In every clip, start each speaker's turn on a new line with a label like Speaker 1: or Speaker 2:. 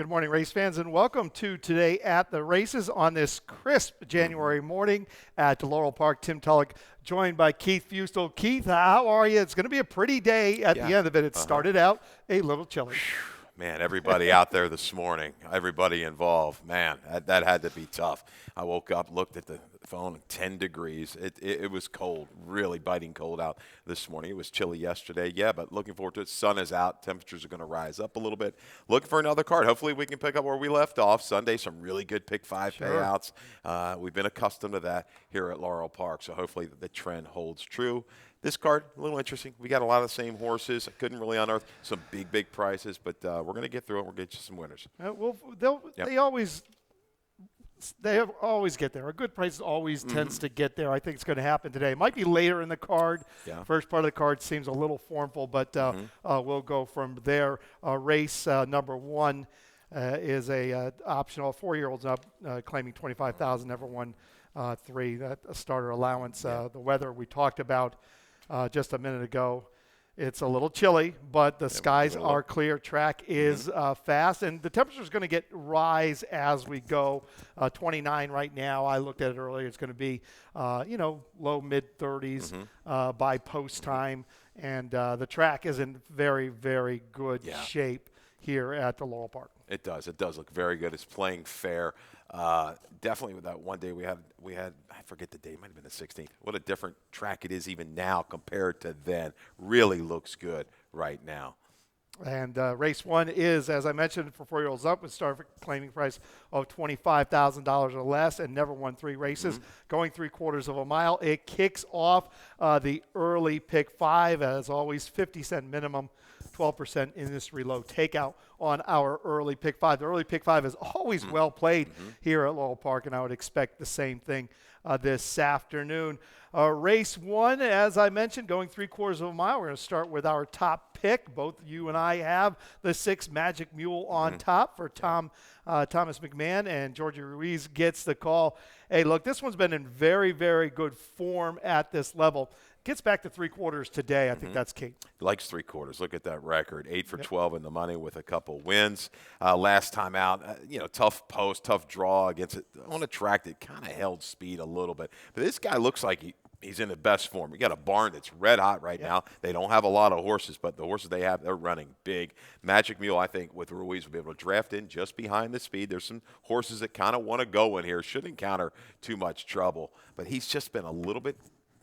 Speaker 1: Good morning, race fans, and welcome to Today at the Races on this crisp January morning at Laurel Park. Tim Tulloch joined by Keith Fustel. Keith, how are you? It's going to be a pretty day at the end of it. It started out a little chilly.
Speaker 2: Man, everybody out there this morning, everybody involved, man, that had to be tough. I woke up, looked at the phone, 10 degrees. It was cold, really biting cold out this morning. It was chilly yesterday, yeah, but looking forward to it. Sun is out. Temperatures are going to rise up a little bit. Looking for another card. Hopefully we can pick up where we left off. Sunday, some really good pick five payouts. We've been accustomed to that here at Laurel Park, so hopefully the trend holds true. This card, a little interesting. We got a lot of the same horses. I couldn't really unearth some big prices, but we're going to get through it. We'll get you some winners.
Speaker 1: They always get there. A good price always tends to get there. I think it's going to happen today. It might be later in the card. Yeah. First part of the card seems a little formful, but we'll go from there. Race number one is a optional 4-year-olds up, claiming $25,000. Never won 3. That a starter allowance. The weather we talked about just a minute ago. It's a little chilly, but the skies are clear. Track is fast, and the temperature is going to rise as we go. 29 right now. I looked at it earlier. It's going to be, low mid 30s by post time, and the track is in very, very good shape here at the Laurel Park.
Speaker 2: It does. It does look very good. It's playing fair. Definitely with that one day we had, I forget the day, it might have been the 16th. What a different track it is even now compared to then. Really looks good right now.
Speaker 1: And race one is, as I mentioned, for 4-year-olds up with start claiming price of $25,000 or less, and never won 3 races. Going 3/4 of a mile. It kicks off the early pick 5, as always, 50-cent minimum. 12% industry low takeout on our early pick 5. The early pick 5 is always well played here at Laurel Park, and I would expect the same thing this afternoon. Race 1, as I mentioned, going 3/4 of a mile. We're going to start with our top pick. Both you and I have the 6 Magic Mule on top for Thomas McMahon, and Georgie Ruiz gets the call. Hey, look, this one's been in very, very good form at this level. Gets back to 3/4 today. I think that's key.
Speaker 2: Likes 3/4. Look at that record. 8 for 12 in the money with a couple wins. Last time out, tough post, tough draw against it. On a track that kind of held speed a little bit. But this guy looks like he's in the best form. We got a barn that's red hot right now. They don't have a lot of horses, but the horses they have, they're running big. Magic Mule, I think, with Ruiz, will be able to draft in just behind the speed. There's some horses that kind of want to go in here. Shouldn't encounter too much trouble. But he's just been a little bit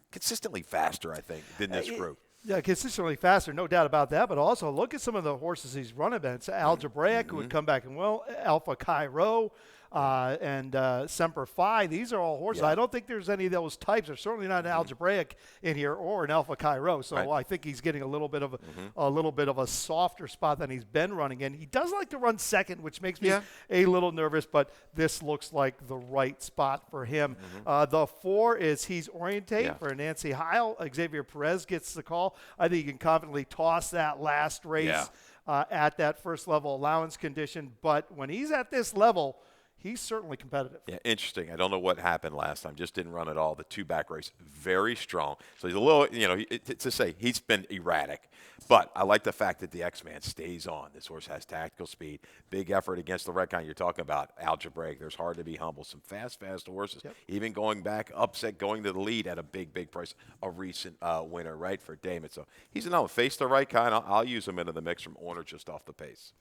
Speaker 2: consistently faster, I think, than this group.
Speaker 1: Yeah, consistently faster, no doubt about that. But also look at some of the horses he's running. It's Algebraic, who would come back and Alpha Cairo, and Semper Fi. These are all horses. I don't think there's any of those types. There's certainly not an Algebraic in here or an Alpha Cairo. So I think he's getting a little bit of a softer spot than he's been running in. He does like to run second, which makes me a little nervous, but this looks like the right spot for him. The 4 is He's Orientate for Nancy Heil. Xavier Perez gets the call. I think you can confidently toss that last race at that first level allowance condition. But when he's at this level, he's certainly competitive.
Speaker 2: Yeah, interesting. I don't know what happened last time. Just didn't run at all. The 2-back race, very strong. So he's a little, to say he's been erratic. But I like the fact that the X-Man stays on. This horse has tactical speed. Big effort against the red kind you're talking about. Algebraic. There's hard to be humble. Some fast horses. Even going back, upset, going to the lead at a big price. A recent winner, right, for Damon. So he's another face the right kind. I'll use him into the mix from Orner just off the pace.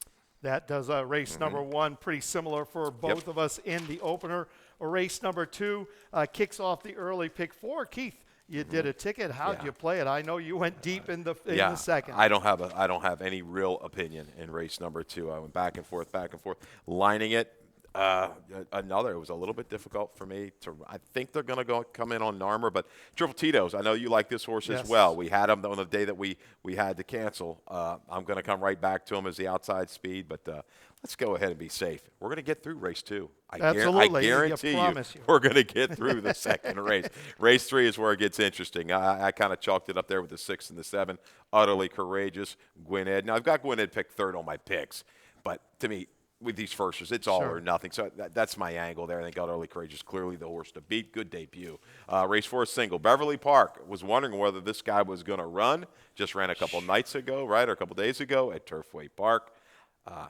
Speaker 1: That does race number 1, pretty similar for both of us in the opener. Race number 2 kicks off the early pick 4. Keith, you did a ticket. How'd you play it? I know you went deep in the second.
Speaker 2: I don't have any real opinion in race number 2. I went back and forth, lining it. It was a little bit difficult for me to. I think they're going to come in on Narmer, but Triple Tito's. I know you like this horse as well. We had him on the day that we had to cancel. I'm going to come right back to him as the outside speed, but let's go ahead and be safe. We're going to get through race 2.
Speaker 1: Absolutely.
Speaker 2: I guarantee you we're going to get through the second race. Race 3 is where it gets interesting. I kind of chalked it up there with the 6 and the 7. Utterly Courageous, Gwynedd. Now I've got Gwynedd picked 3rd on my picks, but to me, with these firsters, it's all or nothing. So that's my angle there. I think Utterly Courageous, clearly the horse to beat. Good debut. Race 4 single. Beverly Park was wondering whether this guy was going to run. Just ran a couple nights ago, right, or a couple days ago at Turfway Park.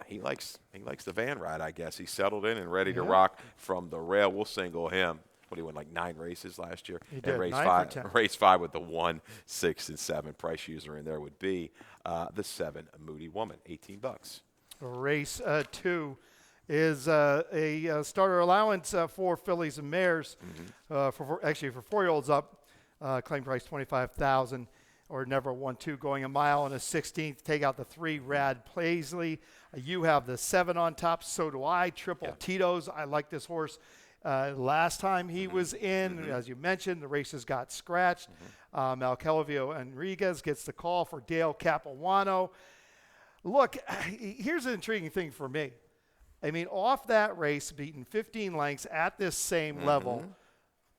Speaker 2: He likes the van ride, I guess. He's settled in and ready to
Speaker 1: Yeah.
Speaker 2: rock from the rail. We'll single him. What, he won like 9 races last year?
Speaker 1: He
Speaker 2: And
Speaker 1: did,
Speaker 2: race
Speaker 1: 9
Speaker 2: five,
Speaker 1: for 10.
Speaker 2: race 5 with the 1, 6, and 7 price user in there would be the 7 Moody Woman, $18.
Speaker 1: Race 2 is a starter allowance for fillies and mares. Actually, for 4-year-olds up, claim price 25,000, or never 1-2 going a mile and a 16th. Take out the 3 Rad Paisley. You have the 7 on top. So do I. Triple Tito's. I like this horse. Last time he was in, as you mentioned, the races got scratched. Malcalvio Enriquez gets the call for Dale Capuano. Look, here's an intriguing thing for me. I mean, off that race, beaten 15 lengths at this same level,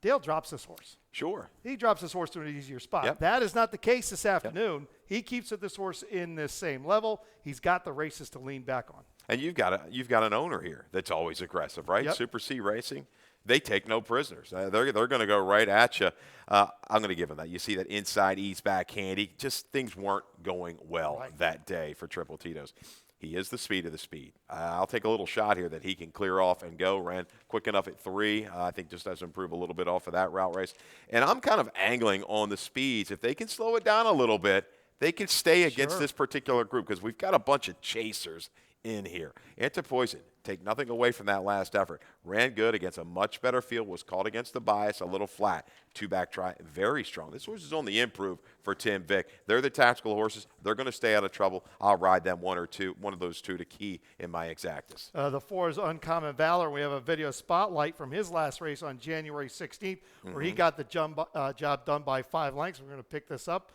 Speaker 1: Dale drops this horse.
Speaker 2: Sure.
Speaker 1: He drops this horse to an easier spot.
Speaker 2: Yep.
Speaker 1: That is not the case this afternoon. He keeps this horse in this same level. He's got the races to lean back on.
Speaker 2: And you've got an owner here that's always aggressive, right?
Speaker 1: Yep.
Speaker 2: Super C Racing, they take no prisoners. They're going to go right at you. I'm going to give him that. You see that inside ease back handy. Just things weren't going well that day for Triple Tito's. He is the speed of the speed. I'll take a little shot here that he can clear off and go. Ran quick enough at 3. I think just has to improve a little bit off of that route race. And I'm kind of angling on the speeds. If they can slow it down a little bit, they can stay against this particular group, because we've got a bunch of chasers in here. Antipoison, take nothing away from that last effort. Ran good against a much better field, was caught against the bias, a little flat. 2-back try, very strong. This horse is on the improve for Tim Vick. They're the tactical horses. They're going to stay out of trouble. I'll ride them one of those two to key in my exactus.
Speaker 1: The 4 is Uncommon Valor. We have a video spotlight from his last race on January 16th, where he got the job done by 5 lengths. We're going to pick this up,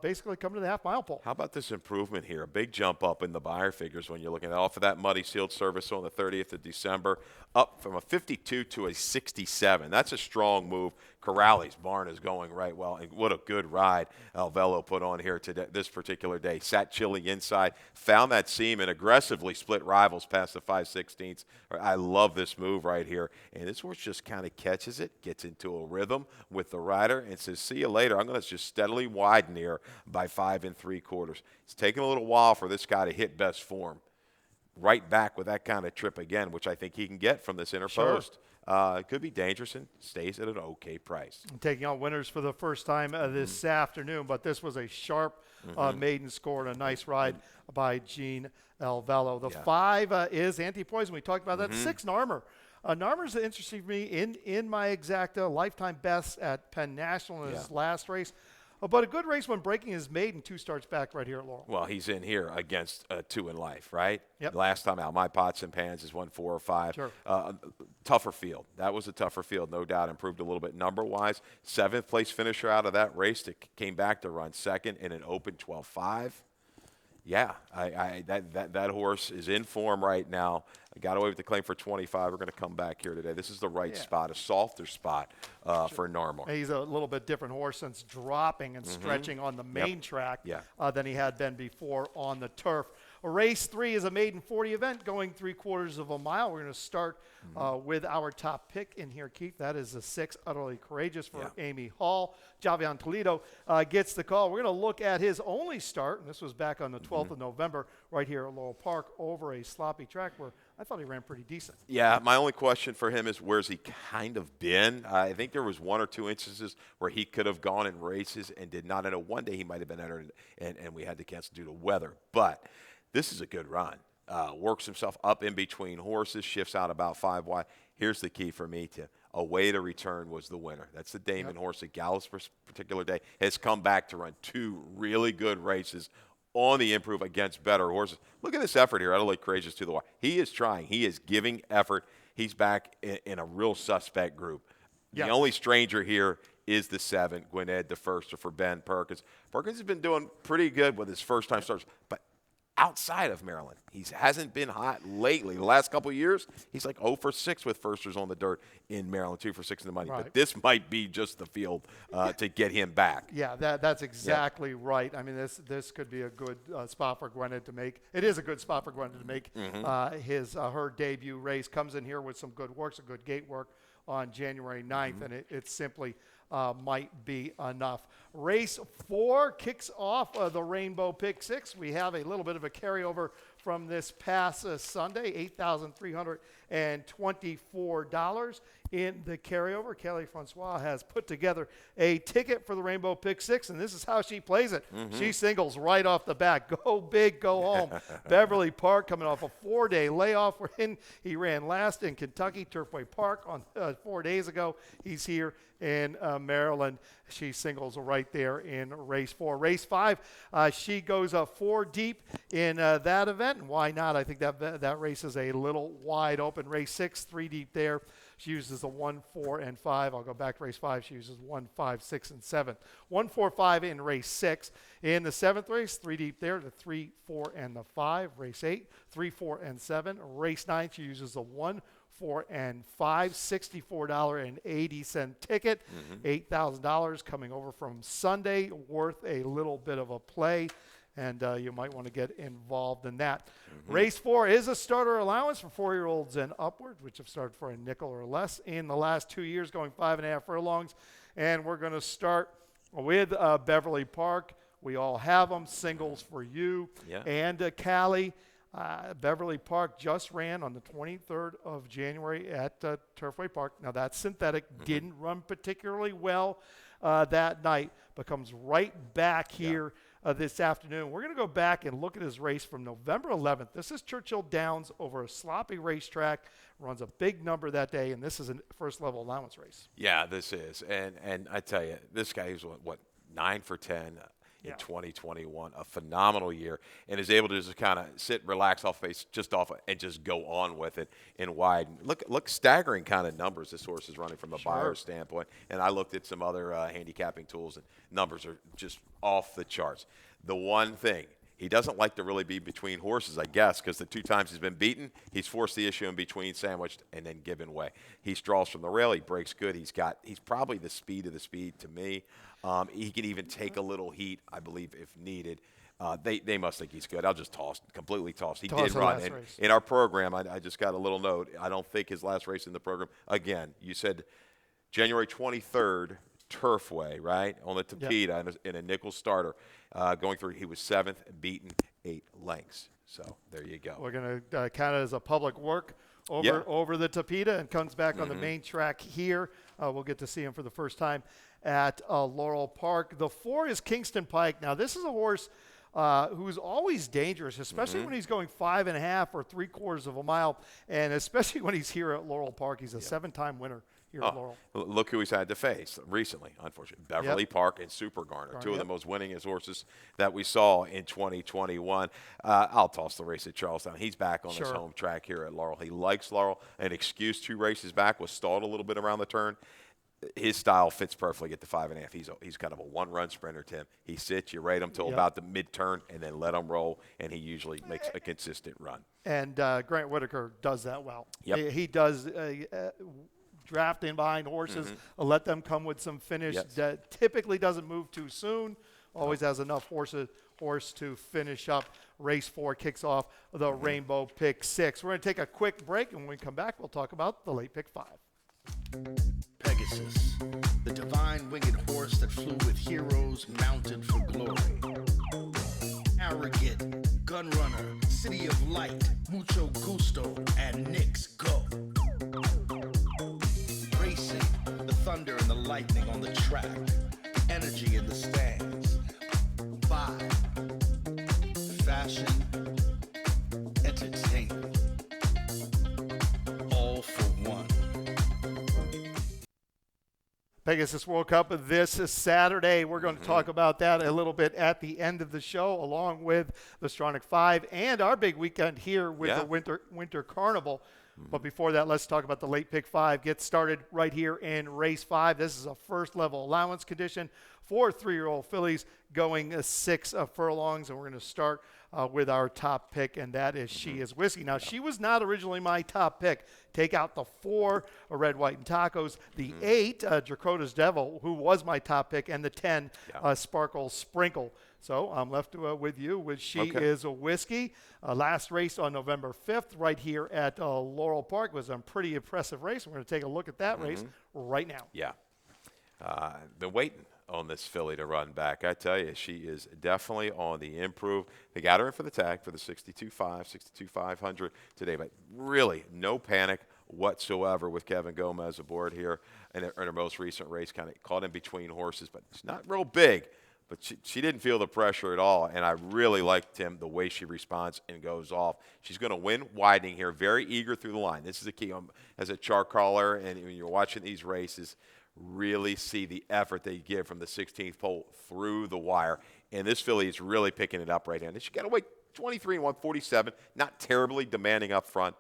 Speaker 1: basically coming to the half-mile pole.
Speaker 2: How about this improvement here? A big jump up in the buyer figures when you're looking at off of that muddy sealed service on the 30th of December, up from a 52 to a 67. That's a strong move. Corrales barn is going right well, and what a good ride Alvelo put on here today, this particular day. Sat chilly inside, found that seam, and aggressively split rivals past the 5/16. I love this move right here, and this horse just kind of catches it, gets into a rhythm with the rider, and says, see you later. I'm going to just steadily widen here by 5 3/4. It's taking a little while for this guy to hit best form. Right back with that kind of trip again, which I think he can get from this inner post. It could be dangerous and stays at an okay price.
Speaker 1: I'm taking out winners for the first time this afternoon, but this was a sharp maiden score and a nice ride by Gene Alvelo. The 5 is Anti-Poison. We talked about that. 6, Narmer. Narmer's interesting for me in my exacta lifetime best at Penn National in his last race. But a good race when breaking his maiden 2 starts back right here at Laurel.
Speaker 2: Well, he's in here against 2 in life, right?
Speaker 1: Yep.
Speaker 2: Last time out, my pots and pans is 1, 4, or 5.
Speaker 1: Sure.
Speaker 2: Tougher field. That was a tougher field, no doubt. Improved a little bit number-wise. 7th place finisher out of that race that came back to run second in an open 12-5. Yeah, that horse is in form right now. I got away with the claim for 25. We're going to come back here today. This is the right spot, a softer spot for Narmer.
Speaker 1: He's a little bit different horse since dropping and stretching on the main track than he had been before on the turf. Race 3 is a maiden 40 event going 3/4 of a mile. We're going to start with our top pick in here, Keith. That is the 6, Utterly Courageous for Amy Hall. Javion Toledo gets the call. We're going to look at his only start, and this was back on the 12th of November right here at Laurel Park over a sloppy track where I thought he ran pretty decent.
Speaker 2: Yeah, my only question for him is where's he kind of been? I think there was 1 or 2 instances where he could have gone in races and did not. I know one day he might have been entered and we had to cancel due to weather. But this is a good run. Works himself up in between horses, shifts out about 5 wide. Here's the key for me to a way to return was the winner. That's the Damon horse that Gallus particular day has come back to run 2 really good races on the improve against better horses. Look at this effort here. Utterly Courageous to the wire. He is trying. He is giving effort. He's back in a real suspect group. The only stranger here is the 7, Gwinnett, the first for Ben Perkins. Perkins has been doing pretty good with his first-time starts, but outside of Maryland, he hasn't been hot lately. The last couple of years, he's like 0 for 6 with firsters on the dirt in Maryland, 2 for 6 in the money. But this might be just the field to get him back.
Speaker 1: Yeah, that's exactly right. I mean, this could be a good spot for Gwinnett to make. It is a good spot for Gwinnett to make her debut race. Comes in here with some good work, some good gate work on January 9th, and it's simply might be enough. Race 4 kicks off the Rainbow Pick 6. We have a little bit of a carryover from this past Sunday, $8,324 in the carryover. Kelly Francois has put together a ticket for the Rainbow Pick 6, and this is how she plays it. She singles right off the bat. Go big, go home. Beverly Park coming off a 4-day layoff wherein he ran last in Kentucky, Turfway Park on 4 days ago. He's here in Maryland. She singles right there in race 4. Race 5, she goes 4 deep in that event. And why not? I think that race is a little wide open. Race 6, 3 deep there. She uses a 1, 4, and 5. I'll go back to race 5. She uses 1, 5, 6, and 7. 1, 4, 5 in race 6. In the 7th race, 3 deep there, the 3, 4, and the 5. Race 8, 3, 4, and 7. Race 9, she uses a 1, 4, and 5. $64.80 ticket. $8,000 coming over from Sunday. Worth a little bit of a play. And you might want to get involved in that. Race 4 is a starter allowance for 4-year-olds and upward, which have started for a nickel or less in the last 2 years, going 5.5 furlongs. And we're going to start with Beverly Park. We all have them, singles for you. And Callie. Beverly Park just ran on the 23rd of January at Turfway Park. Now, that's synthetic. Didn't run particularly well that night, but comes right back here this afternoon. We're going to go back and look at his race from November 11th. This is Churchill Downs over a sloppy racetrack. Runs a big number that day, and this is a first-level allowance race.
Speaker 2: Yeah, this is. And I tell you, this guy is, what 9 for 10 in 2021, a phenomenal year, and is able to just kind of sit, relax off base, and just go on with it in wide. Look, staggering kind of numbers this horse is running from a buyer standpoint. And I looked at some other handicapping tools, and numbers are just off the charts. The one thing, he doesn't like to really be between horses, I guess, because the 2 times he's been beaten, he's forced the issue in between, sandwiched, and then given way. He straws from the rail. He breaks good. He's probably the speed of the speed to me. He can even take a little heat, I believe, if needed. They must think he's good. I'll just completely toss. He did run. In our program, I just got a little note. I don't think his last race in the program, again, you said January 23rd, Turfway, right, on the Tapeta in a nickel starter. Going through, he was 7th, beaten 8 lengths. So there you go.
Speaker 1: We're going to count it as a public work over the Tapeta, and comes back on the main track here. We'll get to see him for the first time at Laurel Park. The 4 is Kingston Pike. Now, this is a horse who's always dangerous, especially when he's going 5.5 or 3/4 of a mile, and especially when he's here at Laurel Park. He's a 7-time winner here at Laurel.
Speaker 2: Look who he's had to face recently, unfortunately. Beverly Park and Super Garner, 2 of the most winningest horses that we saw in 2021. I'll toss the race at Charlestown. He's back on his home track here at Laurel. He likes Laurel. An excuse 2 races back, was stalled a little bit around the turn. His style fits perfectly at the 5.5. He's kind of a 1-run sprinter, Tim. He sits, you rate him till about the mid-turn, and then let him roll, and he usually makes a consistent run.
Speaker 1: And Grant Whitaker does that well. He does draft in behind horses, let them come with some finish. That typically doesn't move too soon. Always has enough horse to finish up. Race 4 kicks off the Rainbow Pick 6. We're going to take a quick break, and when we come back, we'll talk about the late pick 5.
Speaker 3: Pegasus, the divine winged horse that flew with heroes mounted for glory. Arrogant, gun runner, city of light, mucho gusto, and Knicks go. Racing, the thunder and the lightning on the track, energy in the stands. Vibe, fashion, entertainment, all for one.
Speaker 1: Pegasus World Cup this is Saturday. We're going to talk about that a little bit at the end of the show, along with the Stronach 5 and our big weekend here with the Winter Carnival. But before that, let's talk about the late pick 5. Get started right here in race 5. This is a first-level allowance condition for 3-year-old fillies going 6 furlongs. And we're going to start with our top pick, and that is She Is Whiskey. Now, she was not originally my top pick. Take out the 4, Red, White, and Tacos. The 8, Dracota's Devil, who was my top pick, and the 10, Sparkle Sprinkle. So I'm left with you with She Is a Whiskey. Last race on November 5th right here at Laurel Park was a pretty impressive race. We're going to take a look at that race right now.
Speaker 2: Yeah. Been waiting on this filly to run back. I tell you, she is definitely on the improve. They got her in for the tag for the 62.500 today, but really no panic whatsoever with Kevin Gomez aboard here in her most recent race. Kind of caught in between horses, but she's not real big. But she didn't feel the pressure at all, and I really liked him the way she responds and goes off. She's going to win widening here, very eager through the line. This is the key. As a chart caller, and when you're watching these races, really see the effort they give from the 16th pole through the wire. And this filly is really picking it up right now. And she got to wait 23 and 147, not terribly demanding up front,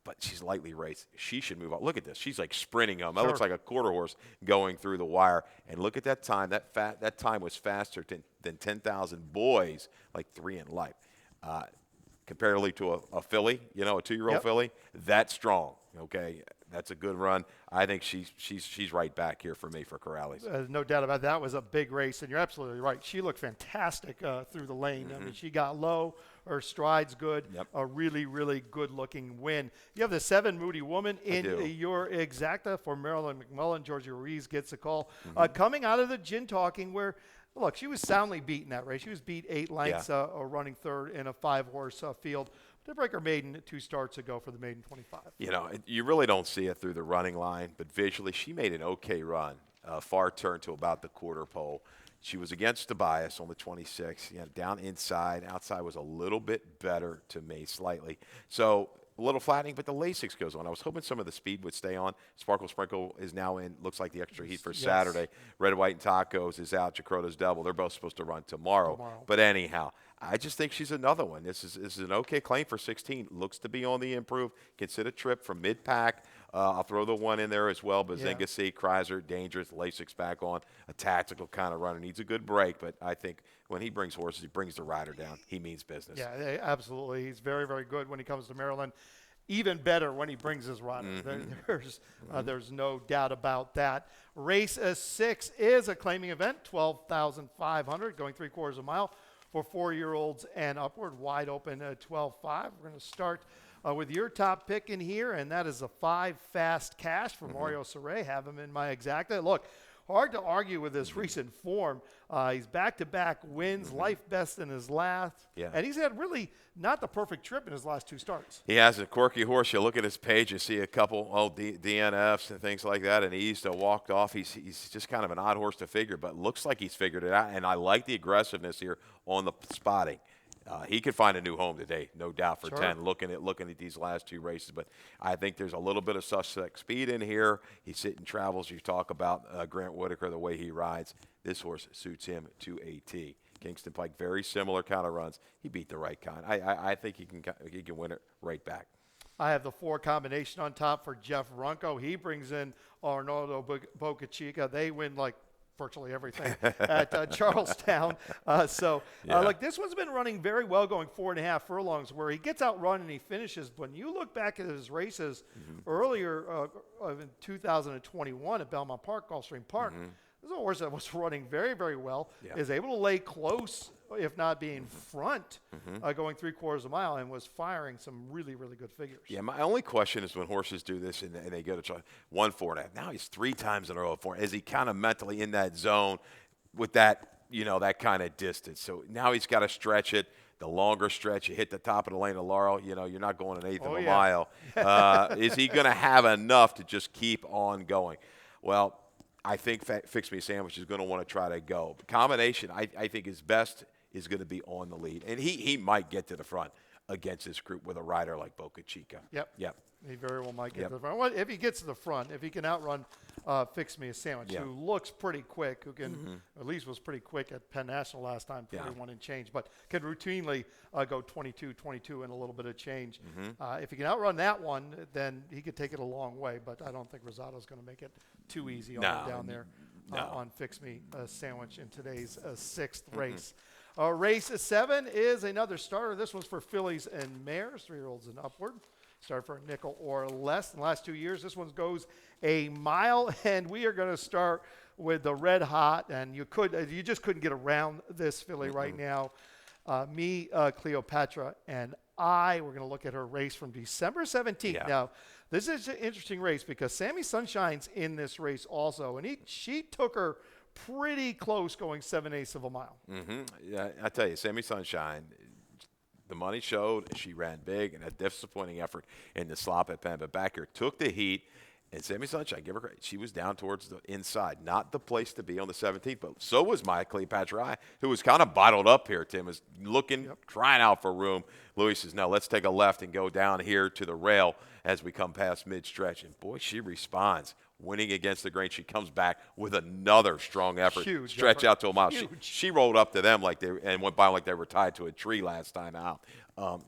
Speaker 2: but she's lightly raced. She should move on. Look at this. She's like sprinting home. That looks like a quarter horse going through the wire. And look at that time. That time was faster than 10,000 boys, like 3 in life. Comparatively to a filly, a 2-year-old filly, that's strong. Okay, that's a good run. I think she's right back here for me for Corrales.
Speaker 1: No doubt about that. It was a big race, and you're absolutely right. She looked fantastic through the lane. I mean, she got low. Her stride's good.
Speaker 2: Yep.
Speaker 1: A really, really good-looking win. You have the 7 Moody Woman in your exacta for Marilyn McMullen. Georgia Ruiz gets a call. Coming out of the gin talking where – look, she was soundly beaten that race. She was beat 8 lengths, running third in a 5-horse field. To break her maiden 2 starts ago for the maiden 25.
Speaker 2: You really don't see it through the running line, but visually she made an okay run. Far turn to about the quarter pole. She was against the bias on the 26. Down inside. Outside was a little bit better to me, slightly. So a little flattening, but the Lasix goes on. I was hoping some of the speed would stay on. Sparkle Sprinkle is now in. Looks like the extra heat for Saturday. Red, White, and Tacos is out. Jacrota's Devil. They're both supposed to run tomorrow. But anyhow, I just think she's another one. This is an okay claim for 16. Looks to be on the improve. Consider trip from mid-pack. I'll throw the one in there as well. Bazinga C, Kreiser, dangerous. Lasix back on. A tactical kind of runner. Needs a good break, but I think when he brings horses, he brings the rider down. He means business.
Speaker 1: Yeah, absolutely. He's very, very good when he comes to Maryland. Even better when he brings his rider. There's no doubt about that. Race 6 is a claiming event, 12,500, going 3/4 of a mile for 4-year-olds and upward, wide open 12.5. We're going to start with your top pick in here, and that is a 5 Fast Cash for Mario Saray. Have him in my exacta. Look, hard to argue with his recent form. He's back-to-back wins, life best in his last. And he's had really not the perfect trip in his last 2 starts.
Speaker 2: He has a quirky horse. You look at his page, you see a couple DNFs and things like that, and he's walked off. He's just kind of an odd horse to figure, but looks like he's figured it out. And I like the aggressiveness here on the spotting. He could find a new home today, no doubt, for 10, looking at these last 2 races. But I think there's a little bit of suspect speed in here. He's sitting travels. You talk about Grant Whitaker, the way he rides. This horse suits him to a T. Kingston Pike, very similar kind of runs. He beat the right kind. I think he can win it right back.
Speaker 1: I have the 4 combination on top for Jeff Runco. He brings in Arnoldo Boca Chica. They win like virtually everything at Charlestown. Like this one's been running very well, going 4.5 furlongs, where he gets outrun and he finishes. When you look back at his races earlier in 2021 at Belmont Park, Gulfstream Park, this is a horse that was running very, very well, is able to lay close, if not being front, going 3/4 of a mile, and was firing some really, really good figures.
Speaker 2: Yeah, my only question is when horses do this and they go to 1-4.5. Now he's 3 times in a row at 4. Is he kind of mentally in that zone with that, that kind of distance? So now he's got to stretch it. The longer stretch, you hit the top of the lane of Laurel, you're not going 1/8 of a mile. Is he going to have enough to just keep on going? Well, I think Fix Me a Sandwich is going to want to try to go. Combination, I think his best is going to be on the lead. And he might get to the front against this group with a rider like Boca Chica.
Speaker 1: Yep. He very well might get to the front. Well, if he gets to the front, if he can outrun Fix Me a Sandwich, who looks pretty quick, who can at least was pretty quick at Penn National last time, 41 and change, but can routinely go 22 and a little bit of change. If he can outrun that one, then he could take it a long way, but I don't think Rosado's going to make it too easy on him down there on Fix Me a Sandwich in today's 6th race. Race 7 is another starter. This one's for fillies and mares, 3-year-olds and upward. Start for a nickel or less. In the last 2 years, this one goes a mile, and we are going to start with the Red Hot, and you just couldn't get around this filly right now. Me, Cleopatra, and we're going to look at her race from December 17th.
Speaker 2: Yeah.
Speaker 1: Now, this is an interesting race because Sammy Sunshine's in this race also, and she took her pretty close going 7/8 of a mile.
Speaker 2: Yeah, I tell you, Sammy Sunshine, the money showed. She ran big and a disappointing effort in the slop at Penn, but back here took the heat. And Sammy Sunshine, give her credit. She was down towards the inside, not the place to be on the 17th, but so was my Cleopatra, who was kind of bottled up here, Tim, was looking, crying out for room. Louis says, no, let's take a left and go down here to the rail as we come past mid-stretch. And, boy, she responds. Winning against the grain, she comes back with another strong effort.
Speaker 1: Huge
Speaker 2: stretch
Speaker 1: effort.
Speaker 2: out to a mile.
Speaker 1: Huge.
Speaker 2: She rolled up to them and went by like they were tied to a tree last time out.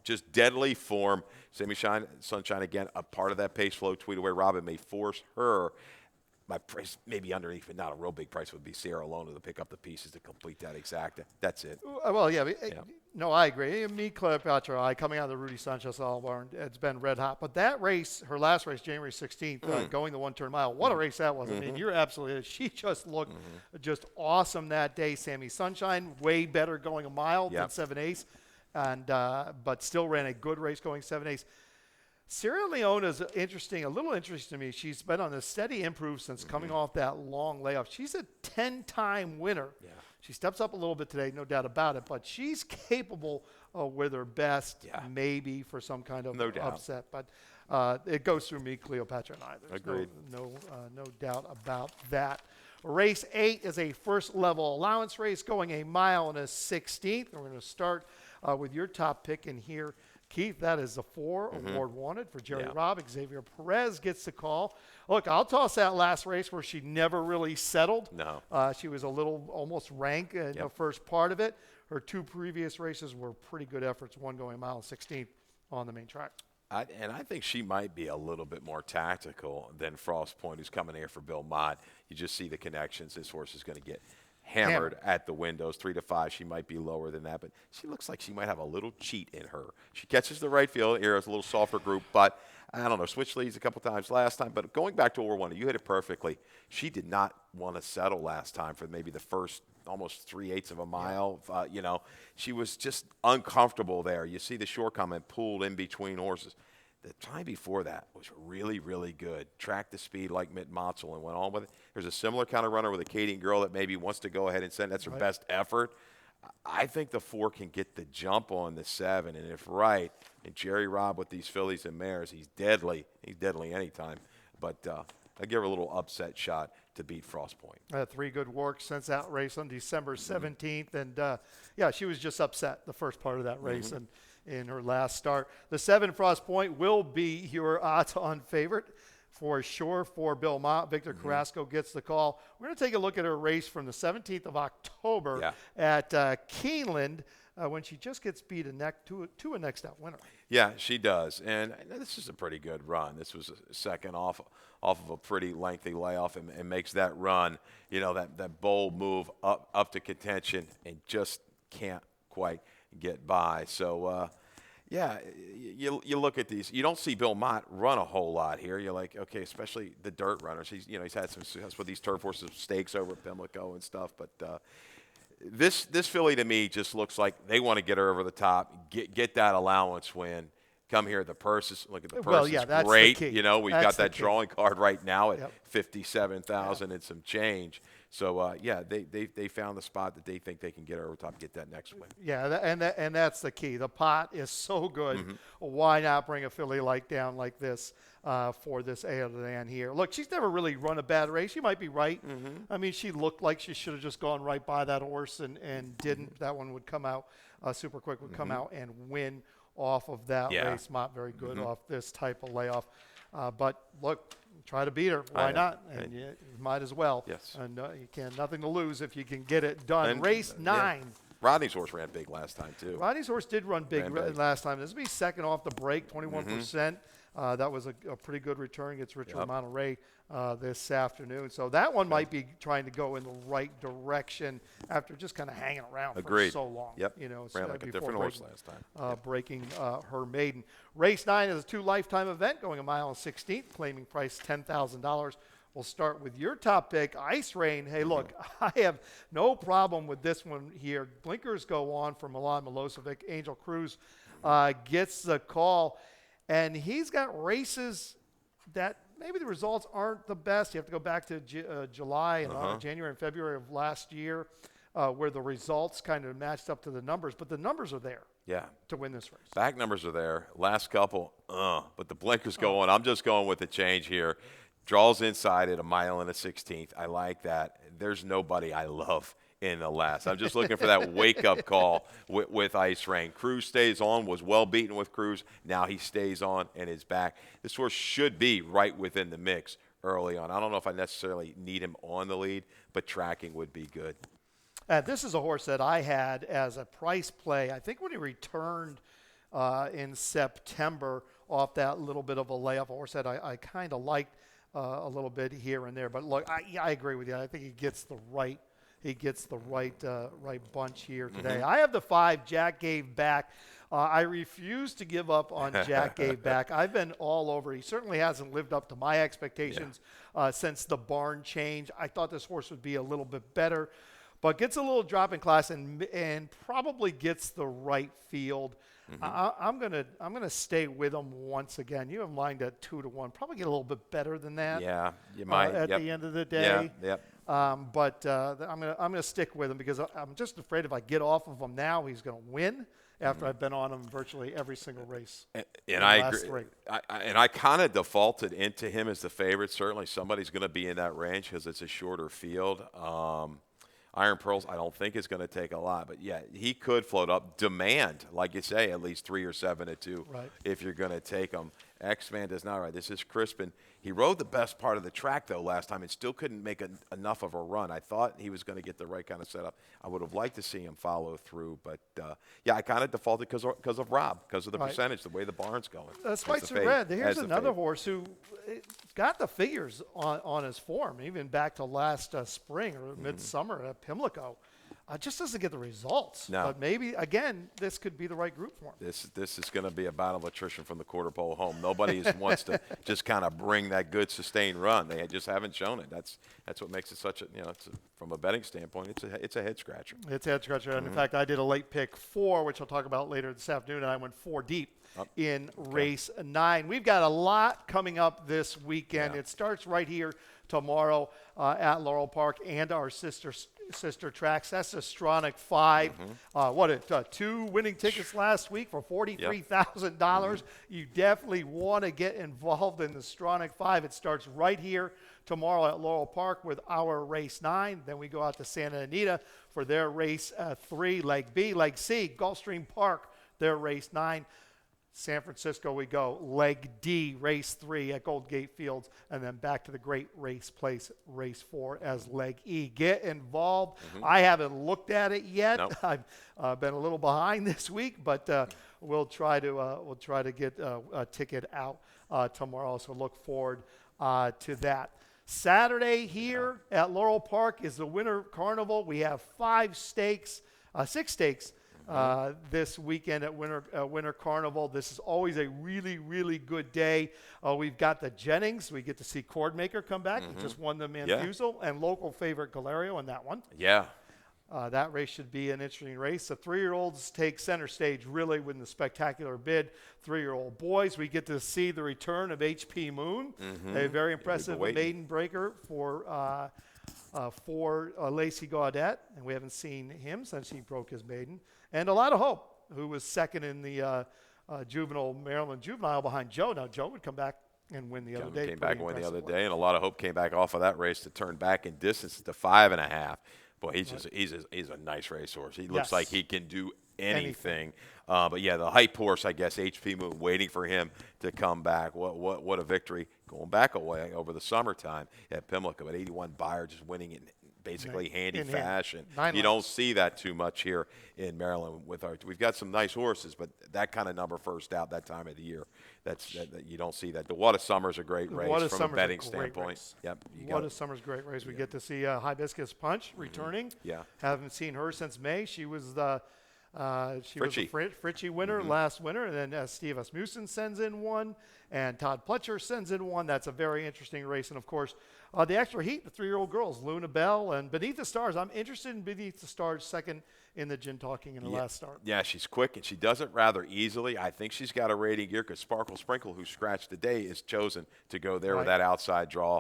Speaker 2: Just deadly form. Sammy Sunshine, again, a part of that pace flow. Tweet away Robin may force her. My price, maybe underneath, but not a real big price, would be Sierra Lona to pick up the pieces to complete that exacta. That's it.
Speaker 1: Well, yeah. No, I agree. Me, Cleopatra, coming out of the Rudy Sanchez Olive Barn, it's been red hot. But that race, her last race, January 16th, going the one-turn mile, what a race that was. I mean, you're absolutely – she just looked just awesome that day. Sammy Sunshine, way better going a mile than 7/8, and but still ran a good race going 7/8. Sierra Leona is a little interesting to me. She's been on a steady improve since coming off that long layoff. She's a 10-time winner. Yeah. She steps up a little bit today, no doubt about it, but she's capable with her best, maybe for some kind of upset. But it goes through me, Cleopatra, and I. There's
Speaker 2: Agreed.
Speaker 1: No doubt about that. Race 8 is a first-level allowance race going a mile and a 16th. We're going to start with your top pick in here. Keith, that is the 4 award wanted for Jerry Robb. Xavier Perez gets the call. Look, I'll toss that last race where she never really settled.
Speaker 2: No.
Speaker 1: She was a little almost rank in the first part of it. Her 2 previous races were pretty good efforts, one going a mile and 16th on the main track.
Speaker 2: I think she might be a little bit more tactical than Frost Point, who's coming here for Bill Mott. You just see the connections. This horse is going to get hammered at the windows, 3 to 5. She might be lower than that, but she looks like she might have a little cheat in her. She catches the right field here. It's a little softer group, but I don't know. Switch leads a couple times last time, but going back to War 1, you hit it perfectly. She did not want to settle last time for maybe the first almost 3/8 of a mile. She was just uncomfortable there. You see the short comment pulled in between horses. The time before that was really, really good. Tracked the speed like Mitt Motzel and went on with it. There's a similar kind of runner with a Cadian girl that maybe wants to go ahead and send. That's her best effort. I think the 4 can get the jump on the 7, and if right, and Jerry Robb with these fillies and mares, he's deadly. He's deadly anytime. But I give her a little upset shot to beat Frost Point.
Speaker 1: 3 good works since that race on December 17th, and she was just upset the first part of that race and in her last start. The 7 Frost Point will be your odds-on favorite for sure for Bill Mott. Victor Carrasco gets the call. We're going to take a look at her race from the 17th of October at Keeneland when she just gets beat to a next-out winner.
Speaker 2: Yeah, she does. And this is a pretty good run. This was a second off of a pretty lengthy layoff and makes that run, that bold move up to contention and just can't quite get by. So, you look at these. You don't see Bill Mott run a whole lot here. You're like, okay, especially the dirt runners. He's had some success with these turf horses, stakes over at Pimlico and stuff. But this filly to me just looks like they want to get her over the top, get that allowance win. Come here, the purse look at the purse is
Speaker 1: that's
Speaker 2: great.
Speaker 1: the key.
Speaker 2: We've got that
Speaker 1: key.
Speaker 2: Drawing card right now at $57,000 and some change. So they found the spot that they think they can get her over top, get that next win.
Speaker 1: Yeah, and that's the key. The pot is so good. Why not bring a filly down like this for this Aelan here? Look, she's never really run a bad race. You might be right. I mean, she looked like she should have just gone right by that horse and didn't. That one would come out super quick. Would come out and win off of that race. Mott very good off this type of layoff. But look, try to beat her. Why not? And you might as well.
Speaker 2: Yes.
Speaker 1: And you can nothing to lose if you can get it done. And race 9.
Speaker 2: Rodney's horse ran big last time too.
Speaker 1: Rodney's horse did run big last time. This will be second off the break, 21%. That was a pretty good return against Richard Monterey this afternoon. So that one might be trying to go in the right direction after just kind of hanging around for so long.
Speaker 2: Ran like a different horse last time.
Speaker 1: Breaking her maiden. Race 9 is a 2 lifetime event going a mile and 16th, claiming price $10,000. We'll start with your top pick, Ice Rain. Hey, look, I have no problem with this one here. Blinkers go on for Milan Milosevic. Angel Cruz gets the call, and he's got races that maybe the results aren't the best. You have to go back to July and January and February of last year where the results kind of matched up to the numbers, but the numbers are there.
Speaker 2: Yeah.
Speaker 1: To win this race.
Speaker 2: Back numbers are there. Last couple, but the blinkers go on. I'm just going with the change here. Draws inside at 1 1/16. I like that. There's nobody I love in the last. I'm just looking for that wake-up call with Ice Rain. Cruz stays on, was well beaten with Cruz. Now he stays on and is back. This horse should be right within the mix early on. I don't know if I necessarily need him on the lead, but tracking would be good.
Speaker 1: This is a horse that I had as a price play. I think when he returned in September off that little bit of a layoff, a horse that I kind of liked a little bit here and there. But look, I agree with you. I think he gets the right right bunch here today. I have the 5 Jack gave back. I refuse to give up on Jack gave back. I've been all over. He certainly hasn't lived up to my expectations since the barn change. I thought this horse would be a little bit better, but gets a little drop in class and probably gets the right field. I'm gonna stay with him once again. You have him lined at 2-1. Probably get a little bit better than that.
Speaker 2: Yeah, you might
Speaker 1: at the end of the day.
Speaker 2: Yep.
Speaker 1: But I'm gonna stick with him because I'm just afraid if I get off of him now, he's gonna win. After I've been on him virtually every single race.
Speaker 2: And I agree. I kind of defaulted into him as the favorite. Certainly somebody's going to be in that range because it's a shorter field. Iron Pearls, I don't think is going to take a lot. But, yeah, he could float up. Demand, like you say, at least 3 or 7-2 if you're going to take him. X-Man does not. Right. This is Crispin. He rode the best part of the track, though, last time and still couldn't make enough of a run. I thought he was going to get the right kind of setup. I would have liked to see him follow through. But, yeah, I kind of defaulted because of Rob, because of the percentage, the way the barn's going.
Speaker 1: Spikes are red. Here's another horse who got the figures on his form, even back to last spring or midsummer at Pimlico. Just doesn't get the results.
Speaker 2: No.
Speaker 1: But maybe, again, this could be the right group for him.
Speaker 2: This is going to be a battle of attrition from the quarter pole home. Nobody wants to just kind of bring that good sustained run. They just haven't shown it. That's what makes it such a, from a betting standpoint, it's a head scratcher.
Speaker 1: It's a head scratcher. And in fact, I did a late pick 4, which I'll talk about later this afternoon, and I went 4 deep in race 9. We've got a lot coming up this weekend. It starts right here tomorrow at Laurel Park and our sister tracks. That's the Stronach 5. 2 winning tickets last week for $43,000. You definitely want to get involved in the Stronach 5. It starts right here tomorrow at Laurel Park with our race 9. Then we go out to Santa Anita for their race 3, leg B. Leg C, Gulfstream Park, their race 9. San Francisco we go, leg D, race 3 at Gold Gate Fields, and then back to the Great Race Place, race 4 as leg E. Get involved. I haven't looked at it yet.
Speaker 2: Nope.
Speaker 1: I've been a little behind this week, but we'll try to get a ticket out tomorrow. So look forward to that. Saturday here at Laurel Park is the Winter Carnival. We have 6 stakes. This weekend at Winter Carnival. This is always a really, really good day. We've got the Jennings. We get to see Cordmaker come back. He just won the Manfusel and local favorite Galerio in that one.
Speaker 2: Yeah.
Speaker 1: That race should be an interesting race. The 3-year-olds take center stage really with the spectacular bid. 3-year-old boys, we get to see the return of HP Moon, a very impressive maiden breaker for Lacey Gaudet, and we haven't seen him since he broke his maiden. And a lot of hope, who was second in the Maryland Juvenile behind Joe. Now, Joe would come back and win the other day.
Speaker 2: Came back and win the other day, and a lot of hope came back off of that race to turn back in distance to 5.5. Boy, he's a nice racehorse. He looks like he can do anything. But, yeah, the hype horse, I guess, HP Moon, waiting for him to come back. What a victory going back away over the summertime at Pimlico. But 81 Beyer just winning in basically handy fashion. You don't see that too much here in Maryland. We've got some nice horses, but that kind of number first out that time of the year, that you don't see that. The What a Summer's a great race from a betting standpoint. Yep.
Speaker 1: What a Summer's a great race. We get to see Hibiscus Punch returning.
Speaker 2: Yeah. Haven't
Speaker 1: seen her since May. She was the Fritchie winner last winter, and then Steve Asmussen sends in one, and Todd Pletcher sends in one. That's a very interesting race, and of course, The extra heat, the 3-year-old girls, Luna Bell and Beneath the Stars. I'm interested in Beneath the Stars, second in the gin talking in the last start.
Speaker 2: Yeah, she's quick, and she does it rather easily. I think she's got a rating gear because Sparkle Sprinkle, who scratched today, is chosen to go there with that outside draw.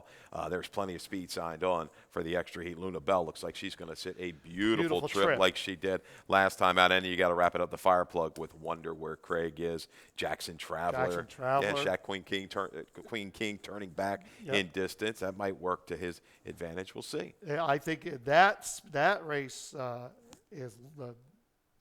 Speaker 2: There's plenty of speed signed on for the extra heat. Luna Bell looks like she's going to sit a beautiful trip like she did last time out. And you got to wrap it up the fire plug with Wonder Where Craig Is, Jackson Traveler. Yeah, Shaq Queen King turning back in distance. That might work to his advantage. We'll see.
Speaker 1: Yeah, I think that race is the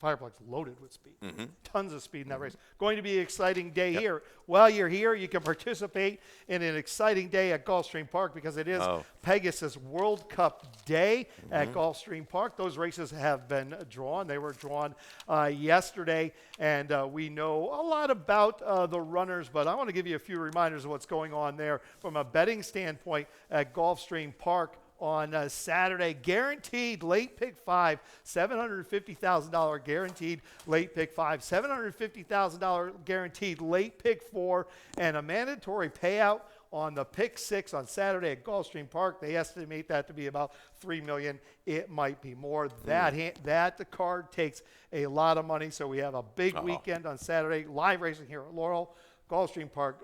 Speaker 1: Fireplug's loaded with speed. Tons of speed in that race. Going to be an exciting day here. While you're here, you can participate in an exciting day at Gulfstream Park because it is Pegasus World Cup Day at Gulfstream Park. Those races have been drawn. They were drawn yesterday, and we know a lot about the runners, but I want to give you a few reminders of what's going on there from a betting standpoint at Gulfstream Park. On Saturday, guaranteed late pick 5, $750,000 guaranteed late pick 5, $750,000 guaranteed late pick 4, and a mandatory payout on the pick 6 on Saturday at Gulfstream Park. They estimate that to be about $3 million. It might be more. That the card takes a lot of money. So we have a big weekend on Saturday. Live racing here at Laurel, Gulfstream Park,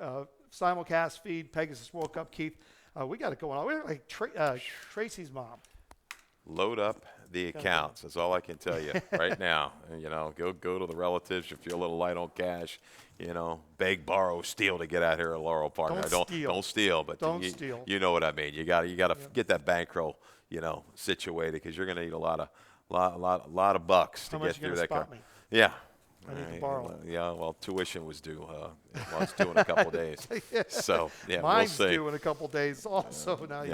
Speaker 1: simulcast feed, Pegasus World Cup. Keith. We got it going on. We're like Tracy's mom.
Speaker 2: Load up the accounts. That's all I can tell you right now. And, go to the relatives if you're a little light on cash. Beg, borrow, steal to get out here at Laurel Park. Don't steal, but
Speaker 1: don't steal.
Speaker 2: You know what I mean. You got to get that bankroll, situated because you're going to need a lot of bucks to get through that car. Yeah.
Speaker 1: I need to borrow.
Speaker 2: Yeah, well, tuition was due. It's due in a couple of days. So,
Speaker 1: mine's
Speaker 2: we'll see.
Speaker 1: due in a couple of days also. Now,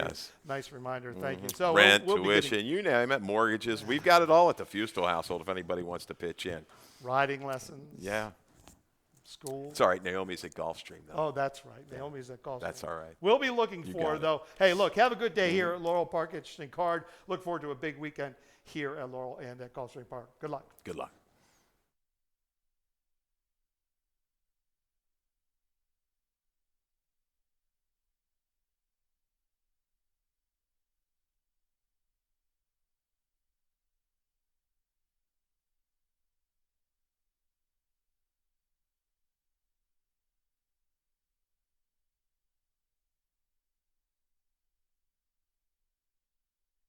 Speaker 1: nice reminder. Thank you. So
Speaker 2: rent, tuition, you name it, mortgages. We've got it all at the Fustel household if anybody wants to pitch in.
Speaker 1: Riding lessons.
Speaker 2: Yeah.
Speaker 1: School.
Speaker 2: It's all right. Naomi's at Gulfstream, though.
Speaker 1: Oh, that's right. Naomi's at Gulfstream.
Speaker 2: That's all right.
Speaker 1: We'll be looking for, though. Hey, look, have a good day here at Laurel Park. Interesting card. Look forward to a big weekend here at Laurel and at Gulfstream Park. Good luck.
Speaker 2: Good luck.